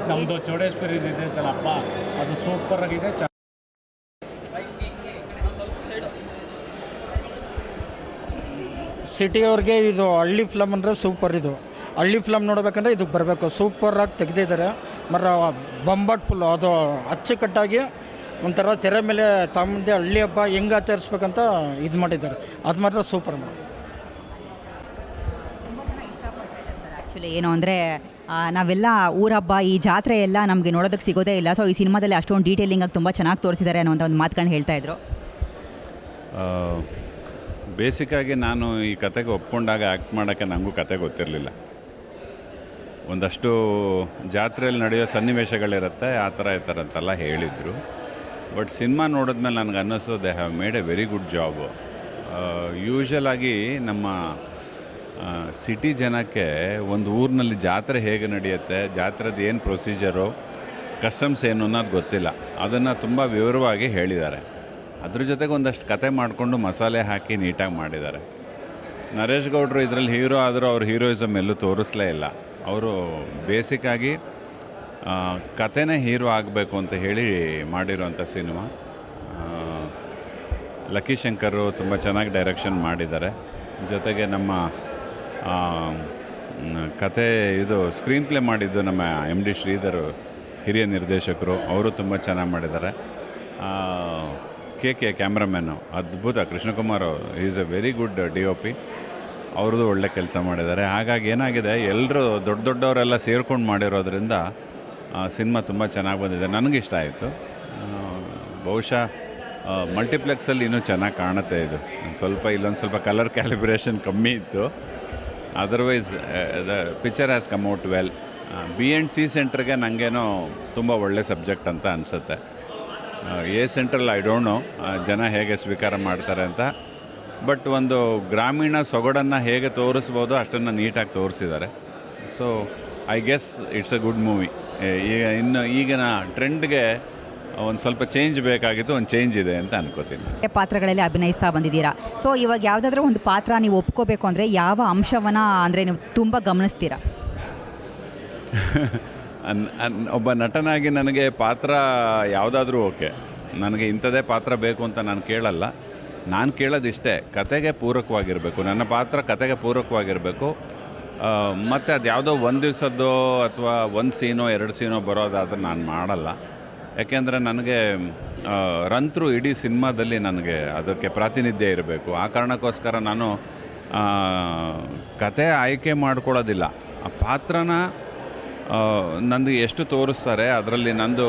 ನಮ್ಮದು ಚೌಡೇಶ್ವರಿ ಇದೆಯಲ್ಲಪ್ಪ ಅದು ಸೂಪರಾಗಿದೆ. ಸಿಟಿಯವ್ರಿಗೆ ಇದು ಹಳ್ಳಿ ಫಿಲಮ್ ಅಂದರೆ ಸೂಪರ್. ಇದು ಹಳ್ಳಿ ಫಿಲಮ್ ನೋಡಬೇಕಂದ್ರೆ ಇದಕ್ಕೆ ಬರಬೇಕು. ಸೂಪರಾಗಿ ತೆಗೆದಿದ್ದಾರೆ. ಬೊಂಬಾಟ್ ಫುಲ್ಲು ಅದು ಅಚ್ಚುಕಟ್ಟಾಗಿ ಒಂಥರ ತೆರೆ ಮೇಲೆ ತಮ್ಮದೇ ಹಳ್ಳಿ ಹಬ್ಬ ಹೆಂಗೆ ಆಚರಿಸ್ಬೇಕಂತ ಇದು ಮಾಡಿದ್ದಾರೆ. ಅದು ಮಾತ್ರ ಸೂಪರ್. ಆ್ಯಕ್ಚುಲಿ ಏನು ಅಂದರೆ ನಾವೆಲ್ಲ ಊರ ಹಬ್ಬ ಈ ಜಾತ್ರೆ ಎಲ್ಲ ನಮಗೆ ನೋಡೋದಕ್ಕೆ ಸಿಗೋದೇ ಇಲ್ಲ. ಸೊ ಈ ಸಿನಿಮಾದಲ್ಲಿ ಅಷ್ಟೊಂದು ಡೀಟೇಲಿಂಗಾಗಿ ತುಂಬ ಚೆನ್ನಾಗಿ ತೋರಿಸಿದ್ದಾರೆ ಅನ್ನೋಂಥ ಒಂದು ಮಾತುಗಳನ್ನ ಹೇಳ್ತಾಯಿದ್ರು. ಬೇಸಿಕ್ಕಾಗಿ ನಾನು ಈ ಕತೆಗೆ ಒಪ್ಕೊಂಡಾಗ ಆ್ಯಕ್ಟ್ ಮಾಡೋಕ್ಕೆ ನನಗೂ ಕತೆ ಗೊತ್ತಿರಲಿಲ್ಲ. ಒಂದಷ್ಟು ಜಾತ್ರೆಯಲ್ಲಿ ನಡೆಯೋ ಸನ್ನಿವೇಶಗಳಿರುತ್ತೆ, ಆ ಥರ ಈ ಥರ ಅಂತೆಲ್ಲ ಹೇಳಿದರು. ಬಟ್ ಸಿನಿಮಾ ನೋಡಿದ್ಮೇಲೆ ನನಗೆ ಅನ್ನಿಸೋ they have made a very good job. ಯೂಶ್ವಲಾಗಿ ನಮ್ಮ ಸಿಟಿ ಜನಕ್ಕೆ ಒಂದು ಊರಿನಲ್ಲಿ ಜಾತ್ರೆ ಹೇಗೆ ನಡೆಯುತ್ತೆ, ಜಾತ್ರೆದು ಏನು ಪ್ರೊಸೀಜರು, ಕಸ್ಟಮ್ಸ್ ಏನು ಅನ್ನೋದು ಗೊತ್ತಿಲ್ಲ. ಅದನ್ನು ತುಂಬ ವಿವರವಾಗಿ ಹೇಳಿದ್ದಾರೆ. ಅದ್ರ ಜೊತೆಗೆ ಒಂದಷ್ಟು ಕತೆ ಮಾಡಿಕೊಂಡು ಮಸಾಲೆ ಹಾಕಿ ನೀಟಾಗಿ ಮಾಡಿದ್ದಾರೆ. ನರೇಶ್ ಗೌಡರು ಇದರಲ್ಲಿ ಹೀರೋ ಆದರೂ ಅವ್ರ ಹೀರೋಯಿಸಮ್ ಎಲ್ಲೂ ತೋರಿಸಲೇ ಇಲ್ಲ. ಅವರು ಬೇಸಿಕ್ಕಾಗಿ ಕತೆನೇ ಹೀರೋ ಆಗಬೇಕು ಅಂತ ಹೇಳಿ ಮಾಡಿರೋಂಥ ಸಿನಿಮಾ. ಲಕ್ಕಿ ಶಂಕರು ತುಂಬ ಚೆನ್ನಾಗಿ ಡೈರೆಕ್ಷನ್ ಮಾಡಿದ್ದಾರೆ. ಜೊತೆಗೆ ನಮ್ಮ ಕತೆ ಇದು ಸ್ಕ್ರೀನ್ ಪ್ಲೇ ಮಾಡಿದ್ದು ನಮ್ಮ MD ಶ್ರೀಧರ್, ಹಿರಿಯ ನಿರ್ದೇಶಕರು, ಅವರು ತುಂಬ ಚೆನ್ನಾಗಿ ಮಾಡಿದ್ದಾರೆ. ಕೆ ಕ್ಯಾಮ್ರಾಮ್ಯಾನು ಅದ್ಭುತ, Krishnakumar is A very good DOP, ಅವ್ರದ್ದು ಒಳ್ಳೆ ಕೆಲಸ ಮಾಡಿದ್ದಾರೆ. ಹಾಗಾಗಿ ಏನಾಗಿದೆ, ಎಲ್ಲರೂ ದೊಡ್ಡವರೆಲ್ಲ ಸೇರ್ಕೊಂಡು ಮಾಡಿರೋದ್ರಿಂದ ಸಿನಿಮಾ ತುಂಬ ಚೆನ್ನಾಗಿ ಬಂದಿದೆ. ನನಗಿಷ್ಟ ಆಯಿತು. ಬಹುಶಃ ಮಲ್ಟಿಪ್ಲೆಕ್ಸಲ್ಲಿ ಇನ್ನೂ ಚೆನ್ನಾಗಿ ಕಾಣುತ್ತೆ. ಇದು ಇಲ್ಲೊಂದು ಸ್ವಲ್ಪ ಕಲರ್ ಕ್ಯಾಲಿಬ್ರೇಷನ್ ಕಮ್ಮಿ ಇತ್ತು. Otherwise the picture has come out well. B&C ಸೆಂಟ್ರಿಗೆ ನನಗೇನೋ ತುಂಬ ಒಳ್ಳೆ ಸಬ್ಜೆಕ್ಟ್ ಅಂತ ಅನಿಸುತ್ತೆ. A ಸೆಂಟ್ರಲ್ಲಿ ಐ ಡೋಂಟ್ ನೋ ಜನ ಹೇಗೆ ಸ್ವೀಕಾರ ಮಾಡ್ತಾರೆ ಅಂತ. ಬಟ್ ಒಂದು ಗ್ರಾಮೀಣ ಸೊಗಡನ್ನು ಹೇಗೆ ತೋರಿಸ್ಬೋದು ಅಷ್ಟನ್ನು ನೀಟಾಗಿ ತೋರಿಸಿದ್ದಾರೆ. So I guess it's A good movie. ಈಗಿನ ಟ್ರೆಂಡ್ಗೆ ಒಂದು ಸ್ವಲ್ಪ ಚೇಂಜ್ ಬೇಕಾಗಿತ್ತು, ಒಂದು ಚೇಂಜ್ ಇದೆ ಅಂತ ಅನ್ಕೋತೀನಿ. ಪಾತ್ರಗಳಲ್ಲಿ ಅಭಿನಯಿಸ್ತಾ ಬಂದಿದ್ದೀರಾ. ಸೊ ಇವಾಗ ಯಾವುದಾದ್ರೂ ಒಂದು ಪಾತ್ರ ನೀವು ಒಪ್ಕೋಬೇಕು ಅಂದರೆ ಯಾವ ಅಂಶವನ್ನು ಅಂದರೆ ನೀವು ತುಂಬ ಗಮನಿಸ್ತೀರಾ? ಒಬ್ಬ ನಟನಾಗಿ ನನಗೆ ಪಾತ್ರ ಯಾವುದಾದ್ರೂ ಓಕೆ. ನನಗೆ ಇಂಥದೇ ಪಾತ್ರ ಬೇಕು ಅಂತ ನಾನು ಕೇಳಲ್ಲ. ನಾನು ಕೇಳೋದಿಷ್ಟೇ, ಕತೆಗೆ ಪೂರಕವಾಗಿರಬೇಕು. ನನ್ನ ಪಾತ್ರ ಕತೆಗೆ ಪೂರಕವಾಗಿರಬೇಕು. ಮತ್ತು ಅದು ಯಾವುದೋ ಒಂದು ದಿವಸದ್ದೋ ಅಥವಾ ಒಂದು ಸೀನೋ 2 ಸೀನೋ ಬರೋದಾದ್ರೆ ನಾನು ಮಾಡಲ್ಲ. ಯಾಕೆಂದರೆ ನನಗೆ ರಂತ್ರು ಇಡೀ ಸಿನಿಮಾದಲ್ಲಿ ನನಗೆ ಅದಕ್ಕೆ ಪ್ರಾತಿನಿಧ್ಯ ಇರಬೇಕು. ಆ ಕಾರಣಕ್ಕೋಸ್ಕರ ನಾನು ಕತೆ ಆಯ್ಕೆ ಮಾಡ್ಕೊಳ್ಳೋದಿಲ್ಲ. ಆ ಪಾತ್ರನ ನಂದು ಎಷ್ಟು ತೋರಿಸ್ತಾರೆ, ಅದರಲ್ಲಿ ನಂದು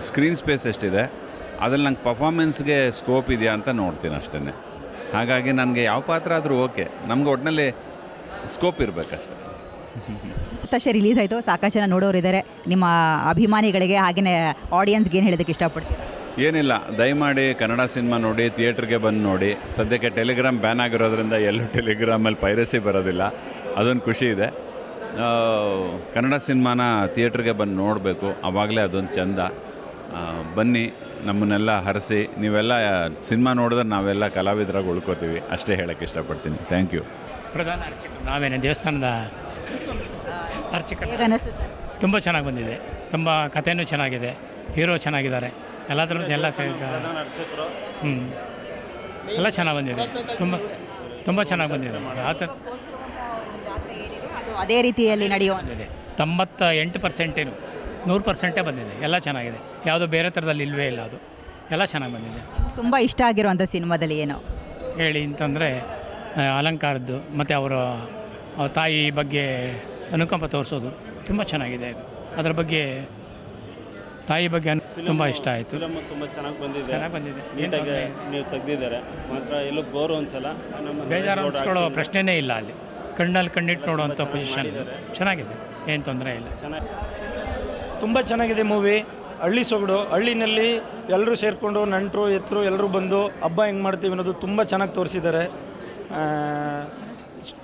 ಸ್ಕ್ರೀನ್ ಸ್ಪೇಸ್ ಎಷ್ಟಿದೆ, ಅದ್ರಲ್ಲಿ ನಂಗೆ ಪರ್ಫಾಮೆನ್ಸ್ಗೆ ಸ್ಕೋಪ್ ಇದೆಯಾ ಅಂತ ನೋಡ್ತೀನಿ ಅಷ್ಟೇ. ಹಾಗಾಗಿ ನನಗೆ ಯಾವ ಪಾತ್ರ ಆದರೂ ಓಕೆ, ನಮ್ಗೆ ಒಟ್ಟಿನಲ್ಲಿ ಸ್ಕೋಪ್ ಇರಬೇಕಷ್ಟೆ. ತಕ್ಷಣ ರಿಲೀಸ್ ಆಯಿತು, ಸಾಕಷ್ಟು ಜನ ನೋಡೋರಿದ್ದಾರೆ. ನಿಮ್ಮ ಅಭಿಮಾನಿಗಳಿಗೆ ಹಾಗೆಯೇ ಆಡಿಯನ್ಸ್ಗೆ ಏನು ಹೇಳೋದಕ್ಕೆ ಇಷ್ಟಪಡ್ತೀವಿ? ಏನಿಲ್ಲ, ದಯಮಾಡಿ ಕನ್ನಡ ಸಿನಿಮಾ ನೋಡಿ, ಥಿಯೇಟ್ರಿಗೆ ಬಂದು ನೋಡಿ. ಸದ್ಯಕ್ಕೆ ಟೆಲಿಗ್ರಾಮ್ ಬ್ಯಾನ್ ಆಗಿರೋದ್ರಿಂದ ಎಲ್ಲೂ ಟೆಲಿಗ್ರಾಮಲ್ಲಿ ಪೈರಸಿ ಬರೋದಿಲ್ಲ, ಅದೊಂದು ಖುಷಿ ಇದೆ. ಕನ್ನಡ ಸಿನಿಮಾನ ಥಿಯೇಟ್ರಿಗೆ ಬಂದು ನೋಡಬೇಕು, ಆವಾಗಲೇ ಅದೊಂದು ಚೆಂದ. ಬನ್ನಿ, ನಮ್ಮನ್ನೆಲ್ಲ ಹರಿಸಿ. ನೀವೆಲ್ಲ ಸಿನಿಮಾ ನೋಡಿದ್ರೆ ನಾವೆಲ್ಲ ಕಲಾವಿದರಾಗಿ ಉಳ್ಕೋತೀವಿ, ಅಷ್ಟೇ ಹೇಳೋಕ್ಕೆ ಇಷ್ಟಪಡ್ತೀನಿ. Thank you. ಪ್ರಧಾನ ಅರ್ಚಕರು ನಾವೇನೇ ದೇವಸ್ಥಾನದ ಅರ್ಚಕರು. ತುಂಬ ಚೆನ್ನಾಗಿ ಬಂದಿದೆ. ತುಂಬ ಕಥೆನೂ ಚೆನ್ನಾಗಿದೆ, ಹೀರೋ ಚೆನ್ನಾಗಿದ್ದಾರೆ, ಎಲ್ಲದರಲ್ಲೂ ಎಲ್ಲ ಎಲ್ಲ ಚೆನ್ನಾಗಿ ಬಂದಿದೆ. ತುಂಬ ಚೆನ್ನಾಗಿ ಬಂದಿದೆ. ಅದೇ ರೀತಿಯಲ್ಲಿ ನಡೆಯುವಂಥದ್ದು 98% 100% ಬಂದಿದೆ. ಎಲ್ಲ ಚೆನ್ನಾಗಿದೆ, ಯಾವುದೋ ಬೇರೆ ಥರದಲ್ಲಿ ಇಲ್ಲವೇ ಇಲ್ಲ. ಅದು ಎಲ್ಲ ಚೆನ್ನಾಗಿ ಬಂದಿದೆ. ತುಂಬ ಇಷ್ಟ ಆಗಿರುವಂಥ ಸಿನಿಮಾದಲ್ಲಿ ಏನು ಹೇಳಿ ಅಂತಂದರೆ ಅಲಂಕಾರದ್ದು ಮತ್ತು ಅವರ ತಾಯಿ ಬಗ್ಗೆ ಅನುಕಂಪ ತೋರಿಸೋದು ತುಂಬ ಚೆನ್ನಾಗಿದೆ. ಇದು ಅದರ ಬಗ್ಗೆ ತಾಯಿ ಬಗ್ಗೆ ತುಂಬ ಇಷ್ಟ ಆಯಿತು. ತುಂಬ ಚೆನ್ನಾಗಿ ಬಂದಿದೆ. ನೀಟಾಗಿ ನೀವು ತೆಗೆದಿದ್ದಾರೆ ಮಾತ್ರ, ಎಲ್ಲೂ ಬೋರು ಒಂದ್ಸಲ ಬೇಜಾರು ಅನ್ಸ್ಕೊಳ್ಳೋ ಪ್ರಶ್ನೆನೇ ಇಲ್ಲ. ಅಲ್ಲಿ ಕಣ್ಣಲ್ಲಿ ಕಣ್ಣಿಟ್ಟು ನೋಡುವಂಥ ಪೊಸಿಷನ್ ಚೆನ್ನಾಗಿದೆ, ಏನು ತೊಂದರೆ ಇಲ್ಲ. ತುಂಬ ಚೆನ್ನಾಗಿದೆ ಮೂವಿ. ಹಳ್ಳಿ ಸೊಗಡು, ಹಳ್ಳಿನಲ್ಲಿ ಎಲ್ಲರೂ ಸೇರಿಕೊಂಡು ನೆಂಟರು ಎತ್ತರು ಎಲ್ಲರೂ ಬಂದು ಹಬ್ಬ ಹೆಂಗೆ ಮಾಡ್ತೀವಿ ಅನ್ನೋದು ತುಂಬ ಚೆನ್ನಾಗಿ ತೋರಿಸಿದ್ದಾರೆ.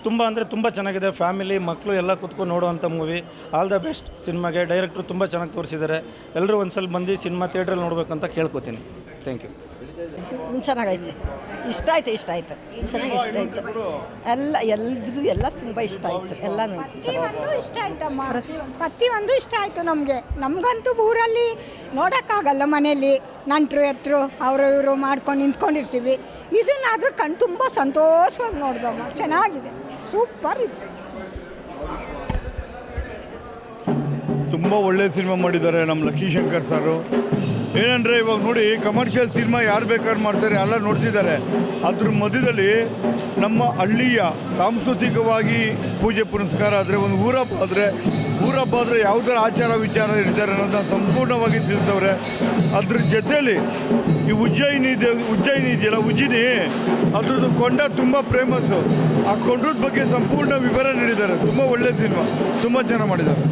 ತುಂಬ ಅಂದರೆ ತುಂಬ ಚೆನ್ನಾಗಿದೆ. ಫ್ಯಾಮಿಲಿ ಮಕ್ಕಳು ಎಲ್ಲ ಕೂತ್ಕೊಂಡು ನೋಡುವಂಥ ಮೂವಿ. ಆಲ್ ದ ಬೆಸ್ಟ್ ಸಿನಿಮಾಗೆ. ಡೈರೆಕ್ಟ್ರು ತುಂಬ ಚೆನ್ನಾಗಿ ತೋರಿಸಿದ್ದಾರೆ. ಎಲ್ಲರೂ ಒಂದು ಸಲ ಬಂದು ಸಿನಿಮಾ ಥಿಯೇಟ್ರಲ್ಲಿ ನೋಡಬೇಕಂತ ಕೇಳ್ಕೊತೀನಿ. Thank you. ಚೆನ್ನಾಗೈತೆ. ಇಷ್ಟ ಆಯ್ತು ಚೆನ್ನಾಗಿ ಇಷ್ಟ ಆಯ್ತು. ಎಲ್ಲ ತುಂಬ ಇಷ್ಟ ಆಯಿತು. ಎಲ್ಲ ಪ್ರತಿಯೊಂದು ಇಷ್ಟ ಆಯ್ತಮ್ಮ. ಪ್ರತಿಯೊಂದು ಇಷ್ಟ ಆಯಿತು ನಮಗೆ. ನಮಗಂತೂ ಊರಲ್ಲಿ ನೋಡೋಕ್ಕಾಗಲ್ಲ, ಮನೇಲಿ ನಂಟರು ಎತ್ತರು ಅವರು ಇವರು ಮಾಡ್ಕೊಂಡು ನಿಂತ್ಕೊಂಡಿರ್ತೀವಿ. ಇದನ್ನಾದರೂ ಕಣ್ಣು ತುಂಬ ಸಂತೋಷವಾಗಿ ನೋಡ್ದಮ್ಮ. ಚೆನ್ನಾಗಿದೆ, ಸೂಪರ್ ಇದೆ. ತುಂಬ ಒಳ್ಳೆಯ ಸಿನಿಮಾ ಮಾಡಿದ್ದಾರೆ ನಮ್ಮ ಲಕ್ಕಿ ಶಂಕರ್ ಸಾರು. ಏನಂದರೆ ಇವಾಗ ನೋಡಿ, ಕಮರ್ಷಿಯಲ್ ಸಿನಿಮಾ ಯಾರು ಬೇಕಾದ್ರೂ ಮಾಡ್ತಾರೆ, ಎಲ್ಲ ನೋಡ್ತಿದ್ದಾರೆ. ಅದ್ರ ಮಧ್ಯದಲ್ಲಿ ನಮ್ಮ ಹಳ್ಳಿಯ ಸಾಂಸ್ಕೃತಿಕವಾಗಿ ಪೂಜೆ ಪುನಸ್ಕಾರ ಆದರೆ, ಒಂದು ಊರಬ್ಬ ಆದರೆ ಯಾವ ಥರ ಆಚಾರ ವಿಚಾರ ಇರ್ತಾರೆ ಅನ್ನೋದನ್ನ ಸಂಪೂರ್ಣವಾಗಿ ತಿಳಿಸವ್ರೆ. ಅದ್ರ ಜೊತೆಯಲ್ಲಿ ಈ ಉಜ್ಜಯಿನಿ ಇದೆಯಲ್ಲ, ಉಜ್ಜಿನಿ, ಅದ್ರದ್ದು ಕೊಂಡ ತುಂಬ ಫೇಮಸ್ಸು. ಆ ಕೊಂಡದ ಬಗ್ಗೆ ಸಂಪೂರ್ಣ ವಿವರ ನೀಡಿದ್ದಾರೆ. ತುಂಬ ಒಳ್ಳೆಯ ಸಿನಿಮಾ, ತುಂಬ ಚೆನ್ನಾಗಿ ಮಾಡಿದ್ದಾರೆ.